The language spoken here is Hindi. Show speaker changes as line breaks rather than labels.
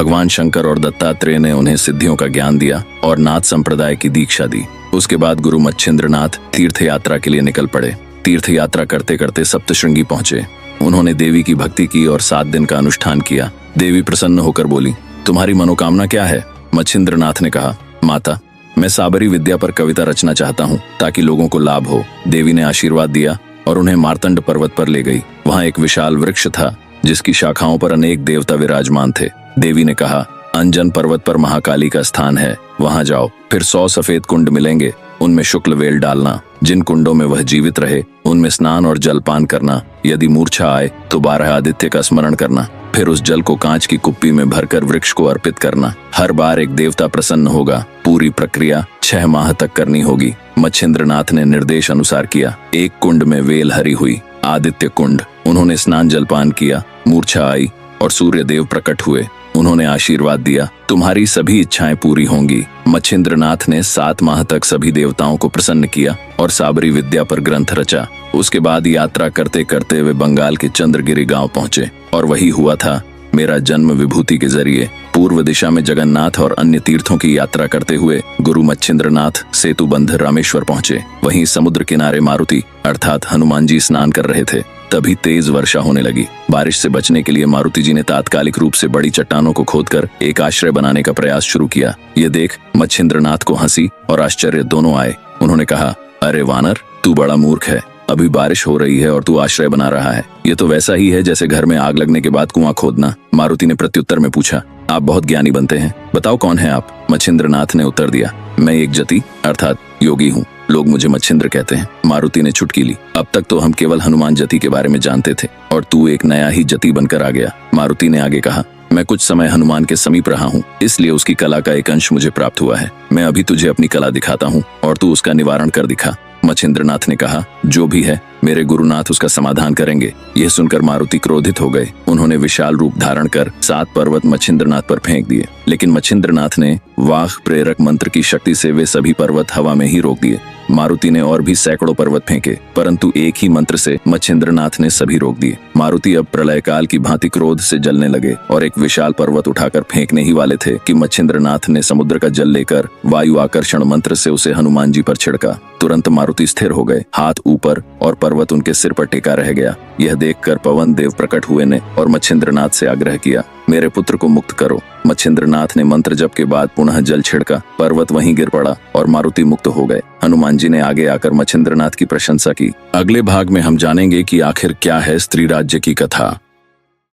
भगवान शंकर और दत्तात्रेय ने उन्हें सिद्धियों का ज्ञान दिया और नाथ संप्रदाय की दीक्षा दी। उसके बाद गुरु मच्छिंद्रनाथ तीर्थ यात्रा के लिए निकल पड़े। तीर्थ यात्रा करते करते सप्तशृंगी पहुंचे। उन्होंने देवी की भक्ति की और 7 दिन का अनुष्ठान किया। देवी प्रसन्न होकर बोली, तुम्हारी मनोकामना क्या है? मच्छिंद्रनाथ ने कहा, माता, मैं साबरी विद्या पर कविता रचना चाहता हूँ ताकि लोगों को लाभ हो। देवी ने आशीर्वाद दिया और उन्हें मार्तंड पर्वत पर ले गई। वहाँ एक विशाल वृक्ष था जिसकी शाखाओं पर अनेक देवता विराजमान थे। देवी ने कहा, अंजन पर्वत पर महाकाली का स्थान है, वहां जाओ। फिर 100 सफेद कुंड मिलेंगे, उनमें शुक्ल वेल डालना। जिन कुंडों में वह जीवित रहे उनमें स्नान और जलपान करना। यदि मूर्छा आए तो 12 आदित्य का स्मरण करना। फिर उस जल को कांच की कुप्पी में भरकर वृक्ष को अर्पित करना। हर बार एक देवता प्रसन्न होगा। पूरी प्रक्रिया 6 माह तक करनी होगी। मच्छिंद्रनाथ ने निर्देश अनुसार किया। एक कुंड में वेल हरी हुई, आदित्य कुंड। उन्होंने स्नान जलपान किया। मूर्छा आई और सूर्य देव प्रकट हुए। उन्होंने आशीर्वाद दिया, तुम्हारी सभी इच्छाएं पूरी होंगी। मच्छिंद्रनाथ ने 7 माह तक सभी देवताओं को प्रसन्न किया और साबरी विद्या पर ग्रंथ रचा। उसके बाद यात्रा करते करते वे बंगाल के चंद्रगिरी गांव पहुंचे और वही हुआ था मेरा जन्म विभूति के जरिए। पूर्व दिशा में जगन्नाथ और अन्य तीर्थों की यात्रा करते हुए गुरु मच्छिंद्रनाथ सेतुबंध रामेश्वर पहुंचे। वहीं समुद्र किनारे मारुति अर्थात हनुमान जी स्नान कर रहे थे। तभी तेज वर्षा होने लगी। बारिश से बचने के लिए मारुति जी ने तात्कालिक रूप से बड़ी चट्टानों को खोदकर एक आश्रय बनाने का प्रयास शुरू किया। ये देख मच्छिंद्रनाथ को हंसी और आश्चर्य दोनों आए। उन्होंने कहा, अरे वानर, तू बड़ा मूर्ख है। अभी बारिश हो रही है और तू आश्रय बना रहा है। ये तो वैसा ही है जैसे घर में आग लगने के बाद कुआं खोदना। मारुति ने प्रत्युत्तर में पूछा, आप बहुत ज्ञानी बनते हैं, बताओ कौन है आप? मच्छिंद्रनाथ ने उत्तर दिया, मैं एक जति अर्थात योगी हूँ। लोग मुझे मच्छिंद्र कहते हैं। मारुति ने चुटकी ली, अब तक तो हम केवल हनुमान जति के बारे में जानते थे और तू एक नया ही जति बनकर आ गया। मारुति ने आगे कहा, मैं कुछ समय हनुमान के समीप रहा हूँ, इसलिए उसकी कला का एक अंश मुझे प्राप्त हुआ है। मैं अभी तुझे अपनी कला दिखाता हूँ और तू उसका निवारण कर दिखा। मच्छिंद्रनाथ ने कहा, जो भी है मेरे गुरुनाथ उसका समाधान करेंगे। यह सुनकर मारुति क्रोधित हो गए। उन्होंने विशाल रूप धारण कर 7 पर्वत मच्छिंद्रनाथ पर फेंक दिए, लेकिन मच्छिंद्रनाथ ने वाह प्रेरक मंत्र की शक्ति से वे सभी पर्वत हवा में ही रोक दिए। मारुति ने और भी सैकड़ों पर्वत फेंके, परंतु एक ही मंत्र से मच्छिंद्रनाथ ने सभी रोक दिए। मारुति अब प्रलय काल की भांति क्रोध से जलने लगे और एक विशाल पर्वत उठाकर फेंकने ही वाले थे कि मच्छिंद्रनाथ ने समुद्र का जल लेकर वायु आकर्षण मंत्र से उसे हनुमान जी पर छिड़का। तुरंत मारुति स्थिर हो गए, हाथ ऊपर और पर्वत उनके सिर पर टेका रह गया। यह देखकर पवन देव प्रकट हुए ने और मच्छिंद्रनाथ से आग्रह किया, मेरे पुत्र को मुक्त करो। मच्छिंद्रनाथ ने मंत्र जप के बाद पुनः जल छिड़का। पर्वत वहीं गिर पड़ा और मारुति मुक्त हो गए। हनुमान जी ने आगे आकर मच्छिंद्रनाथ की प्रशंसा की। अगले भाग में हम जानेंगे कि आखिर क्या है स्त्री राज्य की कथा।